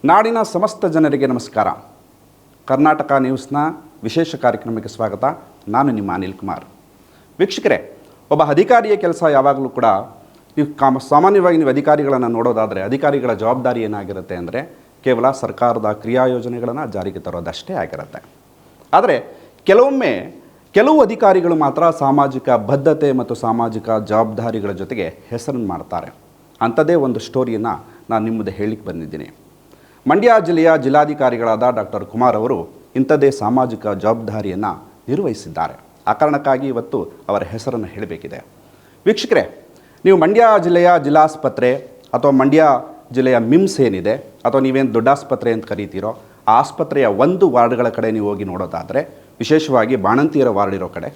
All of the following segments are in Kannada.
ನಾಡಿನ ಸಮಸ್ತ ಜನರಿಗೆ ನಮಸ್ಕಾರ. ಕರ್ನಾಟಕ ನ್ಯೂಸ್ನ ವಿಶೇಷ ಕಾರ್ಯಕ್ರಮಕ್ಕೆ ಸ್ವಾಗತ. ನಾನು ನಿಮ್ಮ ಅನಿಲ್ ಕುಮಾರ್. ವೀಕ್ಷಕರೇ, ಒಬ್ಬ ಅಧಿಕಾರಿಯ ಕೆಲಸ ಯಾವಾಗಲೂ ಕೂಡ ಸಾಮಾನ್ಯವಾಗಿ ನೀವು ಅಧಿಕಾರಿಗಳನ್ನು ನೋಡೋದಾದರೆ ಅಧಿಕಾರಿಗಳ ಜವಾಬ್ದಾರಿ ಏನಾಗಿರುತ್ತೆ ಅಂದರೆ ಕೇವಲ ಸರ್ಕಾರದ ಕ್ರಿಯಾಯೋಜನೆಗಳನ್ನು ಜಾರಿಗೆ ತರೋದಷ್ಟೇ ಆಗಿರುತ್ತೆ. ಆದರೆ ಕೆಲವು ಅಧಿಕಾರಿಗಳು ಮಾತ್ರ ಸಾಮಾಜಿಕ ಬದ್ಧತೆ ಮತ್ತು ಸಾಮಾಜಿಕ ಜವಾಬ್ದಾರಿಗಳ ಜೊತೆಗೆ ಹೆಸರನ್ನು ಮಾಡ್ತಾರೆ. ಅಂಥದ್ದೇ ಒಂದು ಸ್ಟೋರಿಯನ್ನು ನಾನು ನಿಮ್ಮ ಮುಂದೆ ಹೇಳಿಕ್ಕೆ ಬಂದಿದ್ದೀನಿ. ಮಂಡ್ಯ ಜಿಲ್ಲೆಯ ಜಿಲ್ಲಾಧಿಕಾರಿಗಳಾದ ಡಾಕ್ಟರ್ ಕುಮಾರ್ ಅವರು ಇಂಥದ್ದೇ ಸಾಮಾಜಿಕ ಜವಾಬ್ದಾರಿಯನ್ನು ನಿರ್ವಹಿಸಿದ್ದಾರೆ. ಆ ಕಾರಣಕ್ಕಾಗಿ ಇವತ್ತು ಅವರ ಹೆಸರನ್ನು ಹೇಳಬೇಕಿದೆ. ವೀಕ್ಷಕರೇ, ನೀವು ಮಂಡ್ಯ ಜಿಲ್ಲೆಯ ಜಿಲ್ಲಾಸ್ಪತ್ರೆ ಅಥವಾ ಮಂಡ್ಯ ಜಿಲ್ಲೆಯ ಮಿಮ್ಸ್ ಏನಿದೆ ಅಥವಾ ನೀವೇನು ದೊಡ್ಡ ಆಸ್ಪತ್ರೆ ಅಂತ ಕರಿತೀರೋ ಆ ಆಸ್ಪತ್ರೆಯ ಒಂದು ವಾರ್ಡ್ಗಳ ಕಡೆ ನೀವು ಹೋಗಿ ನೋಡೋದಾದರೆ, ವಿಶೇಷವಾಗಿ ಬಾಣಂತಿಯರ ವಾರ್ಡ್ ಇರೋ ಕಡೆ,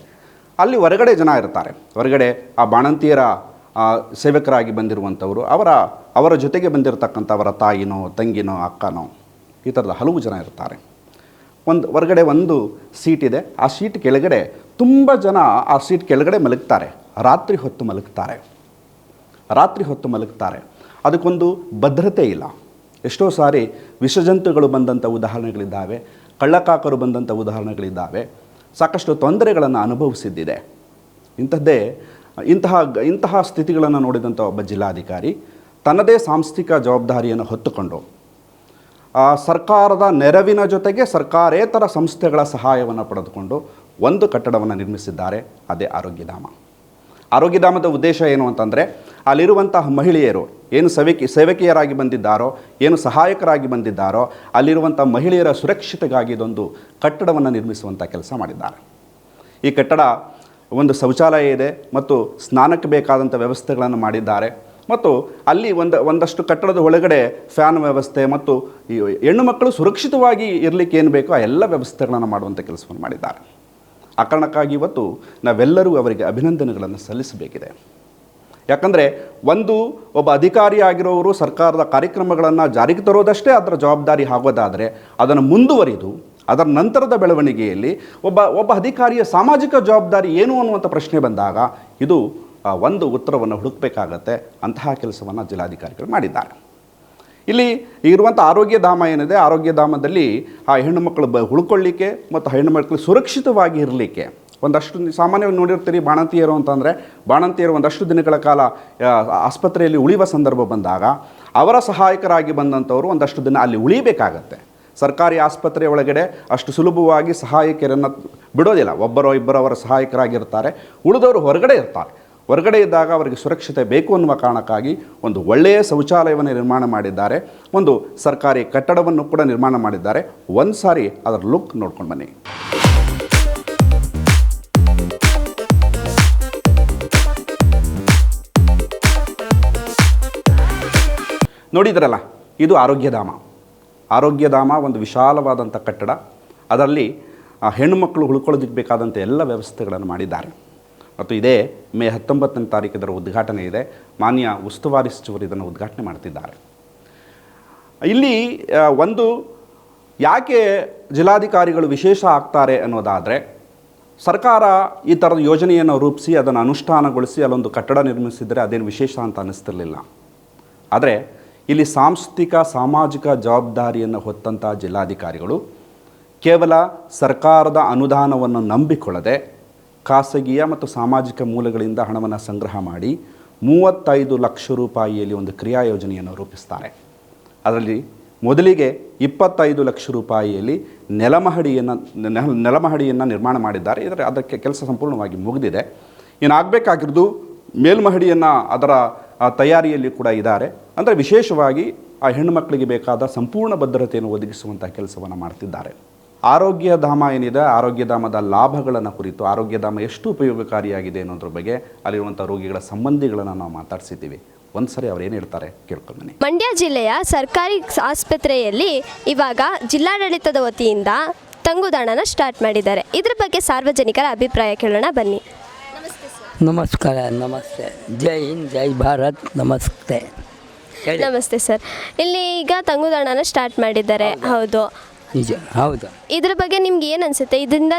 ಅಲ್ಲಿ ಹೊರಗಡೆ ಜನ ಇರ್ತಾರೆ. ಹೊರಗಡೆ ಆ ಬಾಣಂತಿಯರ ಸೇವಕರಾಗಿ ಬಂದಿರುವಂಥವರು, ಅವರ ಜೊತೆಗೆ ಬಂದಿರತಕ್ಕಂಥ ಅವರ ತಾಯಿನೋ ತಂಗಿನೋ ಅಕ್ಕನೋ ಈ ಥರದ ಹಲವು ಜನ ಇರ್ತಾರೆ. ಹೊರಗಡೆ ಒಂದು ಸೀಟ್ ಇದೆ. ಆ ಸೀಟ್ ಕೆಳಗಡೆ ತುಂಬ ಜನ ಆ ಸೀಟ್ ಕೆಳಗಡೆ ಮಲಗ್ತಾರೆ. ರಾತ್ರಿ ಹೊತ್ತು ಮಲಗ್ತಾರೆ. ಅದಕ್ಕೊಂದು ಭದ್ರತೆ ಇಲ್ಲ. ಎಷ್ಟೋ ಸಾರಿ ವಿಷಜಂತುಗಳು ಬಂದಂಥ ಉದಾಹರಣೆಗಳಿದ್ದಾವೆ, ಕಳ್ಳಕಾಕರು ಬಂದಂಥ ಉದಾಹರಣೆಗಳಿದ್ದಾವೆ. ಸಾಕಷ್ಟು ತೊಂದರೆಗಳನ್ನು ಅನುಭವಿಸಿದ್ದಿದೆ. ಇಂತಹ ಸ್ಥಿತಿಗಳನ್ನು ನೋಡಿದಂಥ ಒಬ್ಬ ಜಿಲ್ಲಾಧಿಕಾರಿ ತನ್ನದೇ ಸಾಂಸ್ಥಿಕ ಜವಾಬ್ದಾರಿಯನ್ನು ಹೊತ್ತುಕೊಂಡು ಸರ್ಕಾರದ ನೆರವಿನ ಜೊತೆಗೆ ಸರ್ಕಾರೇತರ ಸಂಸ್ಥೆಗಳ ಸಹಾಯವನ್ನು ಪಡೆದುಕೊಂಡು ಒಂದು ಕಟ್ಟಡವನ್ನು ನಿರ್ಮಿಸಿದ್ದಾರೆ. ಅದೇ ಆರೋಗ್ಯಧಾಮದ ಉದ್ದೇಶ ಏನು ಅಂತಂದರೆ, ಅಲ್ಲಿರುವಂತಹ ಮಹಿಳೆಯರು ಏನು ಸೇವಕಿಯರಾಗಿ ಬಂದಿದ್ದಾರೋ, ಏನು ಸಹಾಯಕರಾಗಿ ಬಂದಿದ್ದಾರೋ, ಅಲ್ಲಿರುವಂಥ ಮಹಿಳೆಯರ ಸುರಕ್ಷತೆಗಾಗಿ ಇದೊಂದು ಕಟ್ಟಡವನ್ನು ನಿರ್ಮಿಸುವಂಥ ಕೆಲಸ ಮಾಡಿದ್ದಾರೆ. ಈ ಕಟ್ಟಡ ಒಂದು ಶೌಚಾಲಯ ಇದೆ ಮತ್ತು ಸ್ನಾನಕ್ಕೆ ಬೇಕಾದಂಥ ವ್ಯವಸ್ಥೆಗಳನ್ನು ಮಾಡಿದ್ದಾರೆ. ಮತ್ತು ಅಲ್ಲಿ ಒಂದಷ್ಟು ಕಟ್ಟಡದ ಒಳಗಡೆ ಫ್ಯಾನ್ ವ್ಯವಸ್ಥೆ ಮತ್ತು ಹೆಣ್ಣು ಮಕ್ಕಳು ಸುರಕ್ಷಿತವಾಗಿ ಇರಲಿಕ್ಕೆ ಏನು ಬೇಕೋ ಆ ಎಲ್ಲ ವ್ಯವಸ್ಥೆಗಳನ್ನು ಮಾಡುವಂಥ ಕೆಲಸವನ್ನು ಮಾಡಿದ್ದಾರೆ. ಆ ಕಾರಣಕ್ಕಾಗಿ ಇವತ್ತು ನಾವೆಲ್ಲರೂ ಅವರಿಗೆ ಅಭಿನಂದನೆಗಳನ್ನು ಸಲ್ಲಿಸಬೇಕಿದೆ. ಯಾಕಂದರೆ ಒಬ್ಬ ಅಧಿಕಾರಿ ಆಗಿರೋರು ಸರ್ಕಾರದ ಕಾರ್ಯಕ್ರಮಗಳನ್ನು ಜಾರಿಗೆ ತರೋದಷ್ಟೇ ಅದರ ಜವಾಬ್ದಾರಿ ಆಗೋದಾದರೆ, ಅದನ್ನು ಮುಂದುವರಿದು ಅದರ ನಂತರದ ಬೆಳವಣಿಗೆಯಲ್ಲಿ ಒಬ್ಬ ಅಧಿಕಾರಿಯ ಸಾಮಾಜಿಕ ಜವಾಬ್ದಾರಿ ಏನು ಅನ್ನುವಂಥ ಪ್ರಶ್ನೆ ಬಂದಾಗ ಇದು ಒಂದು ಉತ್ತರವನ್ನು ಹುಡುಕಬೇಕಾಗತ್ತೆ. ಅಂತಹ ಕೆಲಸವನ್ನು ಜಿಲ್ಲಾಧಿಕಾರಿಗಳು ಮಾಡಿದ್ದಾರೆ. ಇಲ್ಲಿ ಇರುವಂಥ ಆರೋಗ್ಯಧಾಮ ಏನಿದೆ, ಆರೋಗ್ಯಧಾಮದಲ್ಲಿ ಆ ಹೆಣ್ಣು ಮಕ್ಕಳು ಉಳ್ಕೊಳ್ಳಿಕ್ಕೆ ಮತ್ತು ಹೆಣ್ಣು ಮಕ್ಕಳು ಸುರಕ್ಷಿತವಾಗಿ ಇರಲಿಕ್ಕೆ ಒಂದಷ್ಟು ಸಾಮಾನ್ಯವಾಗಿ ನೋಡಿರ್ತೀರಿ. ಬಾಣಂತಿಯರು ಒಂದಷ್ಟು ದಿನಗಳ ಕಾಲ ಆಸ್ಪತ್ರೆಯಲ್ಲಿ ಉಳಿಯುವ ಸಂದರ್ಭ ಬಂದಾಗ ಅವರ ಸಹಾಯಕರಾಗಿ ಬಂದಂಥವರು ಒಂದಷ್ಟು ದಿನ ಅಲ್ಲಿ ಉಳಿಬೇಕಾಗತ್ತೆ. ಸರ್ಕಾರಿ ಆಸ್ಪತ್ರೆ ಒಳಗಡೆ ಅಷ್ಟು ಸುಲಭವಾಗಿ ಸಹಾಯಕರನ್ನು ಬಿಡೋದಿಲ್ಲ. ಒಬ್ಬರೋ ಇಬ್ಬರು ಅವರ ಸಹಾಯಕರಾಗಿರ್ತಾರೆ, ಉಳಿದವರು ಹೊರಗಡೆ ಇದ್ದಾಗ ಅವರಿಗೆ ಸುರಕ್ಷತೆ ಬೇಕು ಅನ್ನುವ ಕಾರಣಕ್ಕಾಗಿ ಒಂದು ಒಳ್ಳೆಯ ಶೌಚಾಲಯವನ್ನು ನಿರ್ಮಾಣ ಮಾಡಿದ್ದಾರೆ. ಒಂದು ಸರ್ಕಾರಿ ಕಟ್ಟಡವನ್ನು ಕೂಡ ನಿರ್ಮಾಣ ಮಾಡಿದ್ದಾರೆ. ಒಂದು ಸಾರಿ ಅದರ ಲುಕ್ ನೋಡ್ಕೊಂಡು ಬನ್ನಿ. ನೋಡಿದ್ರಲ್ಲ, ಇದು ಆರೋಗ್ಯಧಾಮ ಒಂದು ವಿಶಾಲವಾದಂಥ ಕಟ್ಟಡ. ಅದರಲ್ಲಿ ಹೆಣ್ಣು ಮಕ್ಕಳು ಉಳ್ಕೊಳ್ಳೋದಕ್ಕೆ ಬೇಕಾದಂಥ ಎಲ್ಲ ವ್ಯವಸ್ಥೆಗಳನ್ನು ಮಾಡಿದ್ದಾರೆ. ಮತ್ತು ಇದೇ ಮೇ 19ನೇ ತಾರೀಕು ಇದರ ಉದ್ಘಾಟನೆ ಇದೆ. ಮಾನ್ಯ ಉಸ್ತುವಾರಿ ಸಚಿವರು ಇದನ್ನು ಉದ್ಘಾಟನೆ ಮಾಡ್ತಿದ್ದಾರೆ. ಇಲ್ಲಿ ಯಾಕೆ ಜಿಲ್ಲಾಧಿಕಾರಿಗಳು ವಿಶೇಷ ಆಗ್ತಾರೆ ಅನ್ನೋದಾದರೆ, ಸರ್ಕಾರ ಈ ಥರದ ಯೋಜನೆಯನ್ನು ರೂಪಿಸಿ ಅದನ್ನು ಅನುಷ್ಠಾನಗೊಳಿಸಿ ಅಲ್ಲೊಂದು ಕಟ್ಟಡ ನಿರ್ಮಿಸಿದರೆ ಅದೇನು ವಿಶೇಷ ಅಂತ ಅನ್ನಿಸ್ತಿರಲಿಲ್ಲ. ಆದರೆ ಇಲ್ಲಿ ಸಾಮಾಜಿಕ ಜವಾಬ್ದಾರಿಯನ್ನು ಹೊತ್ತಂಥ ಜಿಲ್ಲಾಧಿಕಾರಿಗಳು ಕೇವಲ ಸರ್ಕಾರದ ಅನುದಾನವನ್ನು ನಂಬಿಕೊಳ್ಳದೆ ಖಾಸಗಿಯ ಮತ್ತು ಸಾಮಾಜಿಕ ಮೂಲಗಳಿಂದ ಹಣವನ್ನು ಸಂಗ್ರಹ ಮಾಡಿ 35 ಲಕ್ಷ ರೂಪಾಯಿಯಲ್ಲಿ ಒಂದು ಕ್ರಿಯಾ ಯೋಜನೆಯನ್ನು ರೂಪಿಸ್ತಾರೆ. ಅದರಲ್ಲಿ ಮೊದಲಿಗೆ 25 ಲಕ್ಷ ರೂಪಾಯಿಯಲ್ಲಿ ನೆಲಮಹಡಿಯನ್ನು ನಿರ್ಮಾಣ ಮಾಡಿದ್ದಾರೆ. ಅದಕ್ಕೆ ಕೆಲಸ ಸಂಪೂರ್ಣವಾಗಿ ಮುಗಿದಿದೆ. ಆಗಬೇಕಾಗಿರೋದು ಮೇಲ್ಮಹಡಿಯನ್ನು ಅದರ ತಯಾರಿಯಲ್ಲಿ ಕೂಡ ಇದ್ದಾರೆ. ಅಂದರೆ ವಿಶೇಷವಾಗಿ ಆ ಹೆಣ್ಣು ಮಕ್ಕಳಿಗೆ ಬೇಕಾದ ಸಂಪೂರ್ಣ ಭದ್ರತೆಯನ್ನು ಒದಗಿಸುವಂಥ ಕೆಲಸವನ್ನು ಮಾಡ್ತಿದ್ದಾರೆ. ಆರೋಗ್ಯಧಾಮ ಏನಿದೆ, ಆರೋಗ್ಯಧಾಮದ ಲಾಭಗಳನ್ನು ಕುರಿತು, ಆರೋಗ್ಯಧಾಮ ಎಷ್ಟು ಉಪಯೋಗಕಾರಿಯಾಗಿದೆ ಅನ್ನೋದ್ರ ಬಗ್ಗೆ ಅಲ್ಲಿರುವಂಥ ರೋಗಿಗಳ ಸಂಬಂಧಿಗಳನ್ನು ನಾವು ಮಾತಾಡ್ಸಿದ್ದೀವಿ. ಒಂದು ಸರಿ ಅವ್ರು ಏನು ಹೇಳ್ತಾರೆ ಕೇಳ್ಕೊಂಡ್ಬನ್ನಿ. ಮಂಡ್ಯ ಜಿಲ್ಲೆಯ ಸರ್ಕಾರಿ ಆಸ್ಪತ್ರೆಯಲ್ಲಿ ಇವಾಗ ಜಿಲ್ಲಾಡಳಿತದ ವತಿಯಿಂದ ತಂಗುದಾಣನ ಸ್ಟಾರ್ಟ್ ಮಾಡಿದ್ದಾರೆ. ಇದ್ರ ಬಗ್ಗೆ ಸಾರ್ವಜನಿಕರ ಅಭಿಪ್ರಾಯ ಕೇಳೋಣ ಬನ್ನಿ. ನಮಸ್ಕಾರ. ನಮಸ್ತೆ. ಜೈ ಹಿಂದ್, ಜೈ ಭಾರತ್. ನಮಸ್ತೆ ಸರ್. ಇಲ್ಲಿ ಈಗ ತಂಗುದಾಣನ ಸ್ಟಾರ್ಟ್ ಮಾಡಿದ್ದಾರೆ. ಹೌದು, ನಿಜ. ಹೌದು. ಇದ್ರ ಬಗ್ಗೆ ನಿಮ್ಗೆ ಏನು ಅನಿಸುತ್ತೆ? ಇದರಿಂದ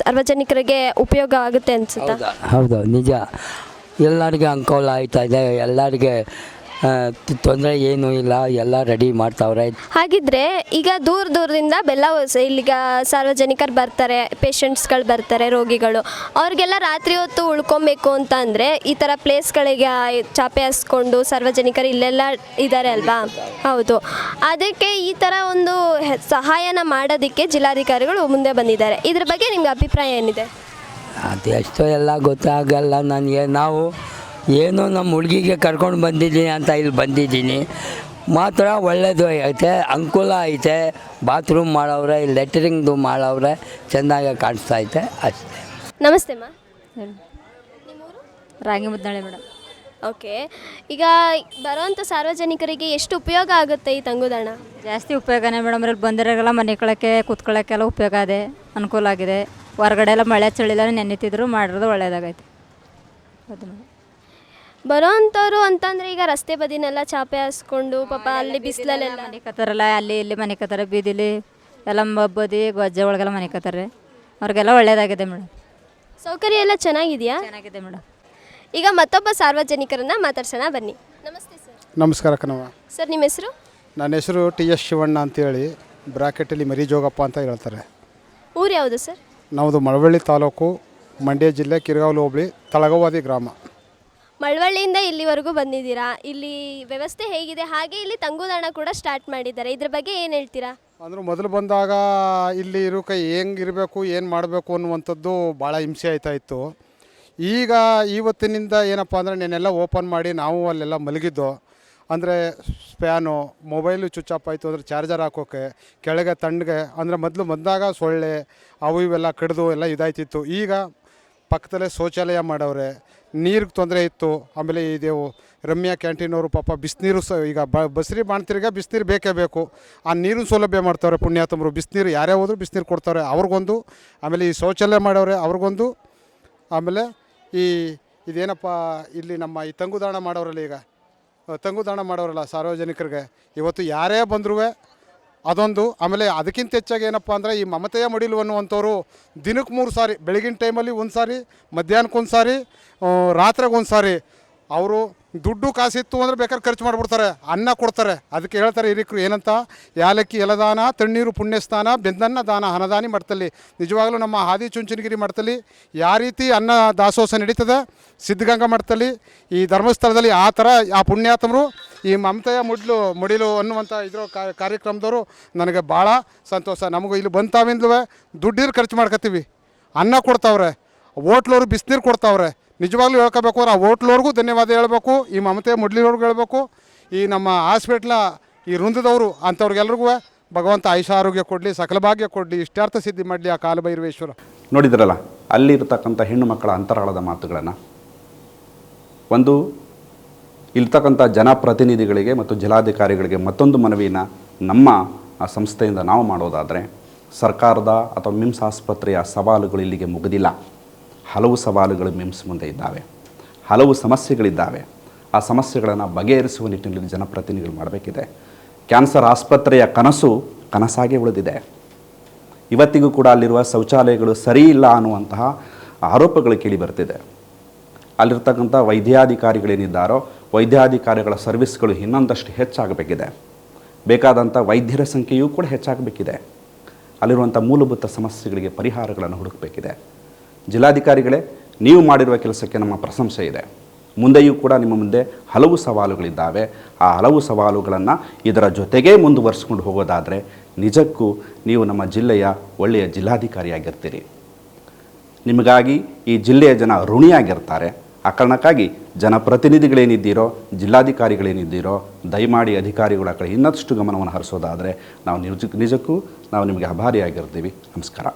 ಸಾರ್ವಜನಿಕರಿಗೆ ಉಪಯೋಗ ಆಗುತ್ತೆ ಅನಿಸುತ್ತಾ? ಹೌದು, ನಿಜ. ಎಲ್ಲರಿಗೆ ಅನುಕೂಲ ಆಯ್ತಾ ಇದೆ. ಎಲ್ಲರಿಗೆ ತೊಂದರೆ ಏನೂ ಇಲ್ಲ, ಎಲ್ಲ ರೆಡಿ ಮಾಡ್ತಾವ್ರೆ. ಹಾಗಿದ್ರೆ ಈಗ ದೂರದಿಂದ ಇಲ್ಲಿಗ ಸಾರ್ವಜನಿಕರು ಬರ್ತಾರೆ, ಪೇಷಂಟ್ಸ್ಗಳು ಬರ್ತಾರೆ, ರೋಗಿಗಳು, ಅವ್ರಿಗೆಲ್ಲ ರಾತ್ರಿ ಹೊತ್ತು ಉಳ್ಕೊಬೇಕು ಅಂತ ಅಂದರೆ ಈ ಥರ ಪ್ಲೇಸ್ಗಳಿಗೆ ಚಾಪೆ ಹಾಸ್ಕೊಂಡು ಸಾರ್ವಜನಿಕರು ಇಲ್ಲೆಲ್ಲ ಇದ್ದಾರೆ ಅಲ್ವಾ? ಹೌದು. ಅದಕ್ಕೆ ಈ ಥರ ಒಂದು ಸಹಾಯನ ಮಾಡೋದಕ್ಕೆ ಜಿಲ್ಲಾಧಿಕಾರಿಗಳು ಮುಂದೆ ಬಂದಿದ್ದಾರೆ. ಇದ್ರ ಬಗ್ಗೆ ನಿಮ್ಗೆ ಅಭಿಪ್ರಾಯ ಏನಿದೆ? ಅದೆಷ್ಟೋ ಎಲ್ಲ ಗೊತ್ತಾಗಲ್ಲ ನನಗೆ. ನಾವು ಏನೋ ನಮ್ಮ ಹುಡುಗಿಗೆ ಕರ್ಕೊಂಡು ಬಂದಿದ್ದೀನಿ ಅಂತ ಇಲ್ಲಿ ಬಂದಿದ್ದೀನಿ. ಮಾತ್ರ ಒಳ್ಳೆಯದು ಐತೆ, ಅನುಕೂಲ ಐತೆ. ಬಾತ್ರೂಮ್ ಮಾಡವ್ರೆ, ಲೆಟ್ರಿಂಗ್ದು ಮಾಡವ್ರೆ, ಚೆನ್ನಾಗಿ ಕಾಣಿಸ್ತಾ ಐತೆ ಅಷ್ಟೇ. ನಮಸ್ತೆ ಅಮ್ಮ. ರಾಗಿ ಮುದ್ದಳೆ ಮೇಡಮ್. ಓಕೆ, ಈಗ ಬರೋವಂಥ ಸಾರ್ವಜನಿಕರಿಗೆ ಎಷ್ಟು ಉಪಯೋಗ ಆಗುತ್ತೆ ಈ ತಂಗುದಾಣ? ಜಾಸ್ತಿ ಉಪಯೋಗನೇ ಮೇಡಮ್. ಇಲ್ಲಿ ಬಂದಿರೋಗೆಲ್ಲ ಮನೆ ಕಳಕ್ಕೆ ಕೂತ್ಕೊಳ್ಳೋಕ್ಕೆಲ್ಲ ಉಪಯೋಗ ಇದೆ, ಅನುಕೂಲ ಆಗಿದೆ. ಹೊರಗಡೆ ಎಲ್ಲ ಮಳೆ ಚಳಿಲ್ಲ ನೆನ್ನಿತಿದ್ರು ಮಾಡಿರೋದು ಒಳ್ಳೆಯದಾಗೈತೆ. ಹೌದು ಮೇಡಮ್. ಬರೋವಂಥವ್ರು ಅಂತಂದರೆ ಈಗ ರಸ್ತೆ ಬದಿನೆಲ್ಲ ಚಾಪೆ ಹಾಸ್ಕೊಂಡು ಪಾಪ ಅಲ್ಲಿ ಬಿಸಿಲಲ್ಲೆಲ್ಲ ಮನೆ ಕತ್ತಾರಲ್ಲ, ಅಲ್ಲಿ ಇಲ್ಲಿ ಮನೆ ಕತ್ತಾರೆ, ಬೀದಿಲಿ ಎಲ್ಲ ಬದಿ ಗೊಜ್ಜೆ ಒಳಗೆಲ್ಲ ಮನೆ ಕತ್ತಾರೆ. ಅವ್ರಿಗೆಲ್ಲ ಒಳ್ಳೆಯದಾಗಿದೆ ಮೇಡಮ್. ಸೌಕರ್ಯ ಎಲ್ಲ ಚೆನ್ನಾಗಿದೆಯಾ? ಚೆನ್ನಾಗಿದೆ ಮೇಡಮ್. ಈಗ ಮತ್ತೊಬ್ಬ ಸಾರ್ವಜನಿಕರನ್ನ ಮಾತಾಡ್ಸೋಣ ಬನ್ನಿ. ನಮಸ್ತೆ ಸರ್. ನಮಸ್ಕಾರ ಕಣವ. ಸರ್, ನಿಮ್ಮ ಹೆಸರು? ನನ್ನ ಹೆಸರು TS ಶಿವಣ್ಣ ಅಂತೇಳಿ, ಬ್ರಾಕೆಟಲ್ಲಿ ಮರಿಜೋಗಪ್ಪ ಅಂತ ಹೇಳ್ತಾರೆ. ಊರು ಯಾವುದು ಸರ್? ನಮ್ಮದು ಮಳವಳ್ಳಿ ತಾಲೂಕು, ಮಂಡ್ಯ ಜಿಲ್ಲೆ, ಕಿರಗಾವಲು ಹೋಬಳಿ, ತಳಗವಾದಿ ಗ್ರಾಮ. ಮಳವಳ್ಳಿಯಿಂದ ಇಲ್ಲಿವರೆಗೂ ಬಂದಿದ್ದೀರಾ. ಇಲ್ಲಿ ವ್ಯವಸ್ಥೆ ಹೇಗಿದೆ? ಹಾಗೆ ಇಲ್ಲಿ ತಂಗುದಾಣ ಕೂಡ ಸ್ಟಾರ್ಟ್ ಮಾಡಿದ್ದಾರೆ. ಇದ್ರ ಬಗ್ಗೆ ಏನು ಹೇಳ್ತೀರಾ? ಅಂದ್ರೆ ಮೊದಲು ಬಂದಾಗ ಇಲ್ಲಿ ಇರೋಕೆ ಹೆಂಗಿರಬೇಕು, ಏನು ಮಾಡಬೇಕು ಅನ್ನುವಂಥದ್ದು ಭಾಳ ಹಿಂಸೆ ಆಯ್ತಾಯಿತ್ತು. ಈಗ ಇವತ್ತಿನಿಂದ ಏನಪ್ಪ ಅಂದರೆ ನೆನ್ನೆಲ್ಲ ಓಪನ್ ಮಾಡಿ ನಾವು ಅಲ್ಲೆಲ್ಲ ಮಲಗಿದ್ದು. ಅಂದರೆ ಸ್ಪ್ಯಾನು, ಮೊಬೈಲು ಸ್ವಿಚ್ ಆಫ್ ಆಯಿತು ಅಂದರೆ ಚಾರ್ಜರ್ ಹಾಕೋಕ್ಕೆ, ಕೆಳಗೆ ತಣ್ಣಗೆ ಅಂದರೆ ಬಂದಾಗ ಸೊಳ್ಳೆ ಅವು ಇವೆಲ್ಲ ಕಡಿದು ಎಲ್ಲ ಇದಾಯ್ತಿತ್ತು. ಈಗ ಪಕ್ಕದಲ್ಲೇ ಶೌಚಾಲಯ ಮಾಡವ್ರೆ, ನೀರಿಗೆ ತೊಂದರೆ ಇತ್ತು. ಆಮೇಲೆ ಇದೇವು ರಮ್ಯಾ ಕ್ಯಾಂಟೀನವರು ಪಾಪ ಬಿಸಿನೀರು ಈಗ ಬಸ್ರಿ ಬಾಣ್ತಿರಿಗೆ ಬಿಸಿನೀರು ಬೇಕೇ ಬೇಕು. ಆ ನೀರಿನ ಸೌಲಭ್ಯ ಮಾಡ್ತಾವ್ರೆ ಪುಣ್ಯಾತಮರು. ಬಿಸಿನೀರು ಯಾರೇ ಹೋದ್ರು ಬಿಸಿನೀರು ಕೊಡ್ತಾವ್ರೆ ಅವ್ರಿಗೊಂದು. ಆಮೇಲೆ ಈ ಶೌಚಾಲಯ ಮಾಡವ್ರೆ ಅವ್ರಿಗೊಂದು. ಆಮೇಲೆ ಇದೇನಪ್ಪ ಇಲ್ಲಿ ನಮ್ಮ ಈ ತಂಗುದಾಣ ಮಾಡೋರಲ್ಲ, ಈಗ ತಂಗುದಾಣ ಮಾಡೋರಲ್ಲ ಸಾರ್ವಜನಿಕರಿಗೆ, ಇವತ್ತು ಯಾರೇ ಬಂದರೂ ಅದೊಂದು. ಆಮೇಲೆ ಅದಕ್ಕಿಂತ ಹೆಚ್ಚಾಗಿ ಏನಪ್ಪ ಅಂದರೆ ಈ ಮಮತೆಯ ಮಡಿಲು ಅನ್ನುವಂಥವ್ರು ದಿನಕ್ಕೆ 3 ಸಾರಿ, ಬೆಳಗಿನ ಟೈಮಲ್ಲಿ 1 ಸಾರಿ, ಮಧ್ಯಾಹ್ನಕ್ಕೆ 1 ಸಾರಿ, ರಾತ್ರಿಗೆ 1 ಸಾರಿ ಅವರು ದುಡ್ಡು ಕಾಸಿತ್ತು ಅಂದರೆ ಬೇಕಾದ್ರೆ ಖರ್ಚು ಮಾಡಿಬಿಡ್ತಾರೆ, ಅನ್ನ ಕೊಡ್ತಾರೆ. ಅದಕ್ಕೆ ಹೇಳ್ತಾರೆ ಹಿರಿಕರು ಏನಂತ, ಯಾಲಕ್ಕಿ ಎಲದಾನ ತಣ್ಣೀರು ಪುಣ್ಯಸ್ಥಾನ ಬೆಂದನ್ನ ದಾನ ಹನದಾನಿ ಮಠದಲ್ಲಿ. ನಿಜವಾಗಲೂ ನಮ್ಮ ಆದಿ ಚುಂಚನಗಿರಿ ಮಠದಲ್ಲಿ ಯಾವ ರೀತಿ ಅನ್ನ ದಾಸೋಹ ನಡೀತದೆ, ಸಿದ್ಧಗಂಗಾ ಮಠದಲ್ಲಿ, ಈ ಧರ್ಮಸ್ಥಳದಲ್ಲಿ ಆ ಥರ ಆ ಪುಣ್ಯಾತ್ಮರು ಈ ಮಮತೆಯ ಮುಡಿಲು ಅನ್ನುವಂಥ ಇದ್ರ ಕಾರ್ಯಕ್ರಮದವರು ನನಗೆ ಭಾಳ ಸಂತೋಷ. ನಮಗೂ ಇಲ್ಲಿ ಬಂತಾವಿಂದಲೂ ದುಡ್ಡಿರು ಖರ್ಚು ಮಾಡ್ಕೊತೀವಿ, ಅನ್ನ ಕೊಡ್ತಾವ್ರೆ, ಹೋಟ್ಲವ್ರು ಬಿಸಿನೀರು ಕೊಡ್ತಾವ್ರೆ. ನಿಜವಾಗ್ಲೂ ಹೇಳ್ಕೋಬೇಕು ಅಂದ್ರೆ ಆ ಹೋಟ್ಲವ್ರಿಗೂ ಧನ್ಯವಾದ ಹೇಳ್ಬೇಕು, ಈ ಮಮತೆ ಮುಡ್ಲಿನವ್ರಿಗೂ ಹೇಳ್ಬೇಕು, ಈ ನಮ್ಮ ಹಾಸ್ಪಿಟ್ಲ ಈ ವೃಂದದವರು ಅಂಥವ್ರಿಗೆಲ್ರಿಗೂ ಭಗವಂತ ಆಯುಷ ಆರೋಗ್ಯ ಕೊಡಲಿ, ಸಕಲ ಭಾಗ್ಯ ಕೊಡಲಿ, ಇಷ್ಟಾರ್ಥ ಸಿದ್ಧಿ ಮಾಡಲಿ ಆ ಕಾಲಭೈರವೇಶ್ವರ. ನೋಡಿದ್ರಲ್ಲ ಅಲ್ಲಿರ್ತಕ್ಕಂಥ ಹೆಣ್ಣು ಮಕ್ಕಳ ಅಂತರಾಳದ ಮಾತುಗಳನ್ನು. ಒಂದು ಇರ್ತಕ್ಕಂಥ ಜನಪ್ರತಿನಿಧಿಗಳಿಗೆ ಮತ್ತು ಜಿಲ್ಲಾಧಿಕಾರಿಗಳಿಗೆ ಮತ್ತೊಂದು ಮನವಿನ ನಮ್ಮ ಸಂಸ್ಥೆಯಿಂದ ನಾವು ಮಾಡೋದಾದರೆ, ಸರ್ಕಾರದ ಅಥವಾ ಮಿಮ್ಸ್ ಆಸ್ಪತ್ರೆಯ ಸವಾಲುಗಳು ಇಲ್ಲಿಗೆ ಮುಗಿದಿಲ್ಲ. ಹಲವು ಸವಾಲುಗಳು ಮಿಮ್ಸ್ ಮುಂದೆ ಇದ್ದಾವೆ, ಹಲವು ಸಮಸ್ಯೆಗಳಿದ್ದಾವೆ. ಆ ಸಮಸ್ಯೆಗಳನ್ನು ಬಗೆಹರಿಸುವ ನಿಟ್ಟಿನಲ್ಲಿ ಜನಪ್ರತಿನಿಧಿಗಳು ಮಾಡಬೇಕಿದೆ. ಕ್ಯಾನ್ಸರ್ ಆಸ್ಪತ್ರೆಯ ಕನಸು ಕನಸಾಗೇ ಉಳಿದಿದೆ. ಇವತ್ತಿಗೂ ಕೂಡ ಅಲ್ಲಿರುವ ಶೌಚಾಲಯಗಳು ಸರಿ ಇಲ್ಲ ಅನ್ನುವಂತಹ ಆರೋಪಗಳು ಕೇಳಿ ಬರ್ತಿದೆ. ಅಲ್ಲಿರ್ತಕ್ಕಂಥ ವೈದ್ಯಾಧಿಕಾರಿಗಳೇನಿದ್ದಾರೋ ವೈದ್ಯಾಧಿಕಾರಿಗಳ ಸರ್ವಿಸ್ಗಳು ಇನ್ನೊಂದಷ್ಟು ಹೆಚ್ಚಾಗಬೇಕಿದೆ. ಬೇಕಾದಂಥ ವೈದ್ಯರ ಸಂಖ್ಯೆಯೂ ಕೂಡ ಹೆಚ್ಚಾಗಬೇಕಿದೆ. ಅಲ್ಲಿರುವಂಥ ಮೂಲಭೂತ ಸಮಸ್ಯೆಗಳಿಗೆ ಪರಿಹಾರಗಳನ್ನು ಹುಡುಕಬೇಕಿದೆ. ಜಿಲ್ಲಾಧಿಕಾರಿಗಳೇ, ನೀವು ಮಾಡಿರುವ ಕೆಲಸಕ್ಕೆ ನಮ್ಮ ಪ್ರಶಂಸೆ ಇದೆ. ಮುಂದೆಯೂ ಕೂಡ ನಿಮ್ಮ ಮುಂದೆ ಹಲವು ಸವಾಲುಗಳಿದ್ದಾವೆ. ಆ ಹಲವು ಸವಾಲುಗಳನ್ನು ಇದರ ಜೊತೆಗೇ ಮುಂದುವರಿಸ್ಕೊಂಡು ಹೋಗೋದಾದರೆ ನಿಜಕ್ಕೂ ನೀವು ನಮ್ಮ ಜಿಲ್ಲೆಯ ಒಳ್ಳೆಯ ಜಿಲ್ಲಾಧಿಕಾರಿಯಾಗಿರ್ತೀರಿ. ನಿಮಗಾಗಿ ಈ ಜಿಲ್ಲೆಯ ಜನ ಋಣಿಯಾಗಿರ್ತಾರೆ. ಆ ಕಾರಣಕ್ಕಾಗಿ ಜನಪ್ರತಿನಿಧಿಗಳೇನಿದ್ದೀರೋ, ಜಿಲ್ಲಾಧಿಕಾರಿಗಳೇನಿದ್ದೀರೋ, ದಯಮಾಡಿ ಅಧಿಕಾರಿಗಳ ಕಡೆ ಇನ್ನಷ್ಟು ಗಮನವನ್ನು ಹರಿಸೋದಾದರೆ ನಾವು ನಿಜಕ್ಕೂ ನಾವು ನಿಮಗೆ ಆಭಾರಿಯಾಗಿರ್ತೀವಿ. ನಮಸ್ಕಾರ.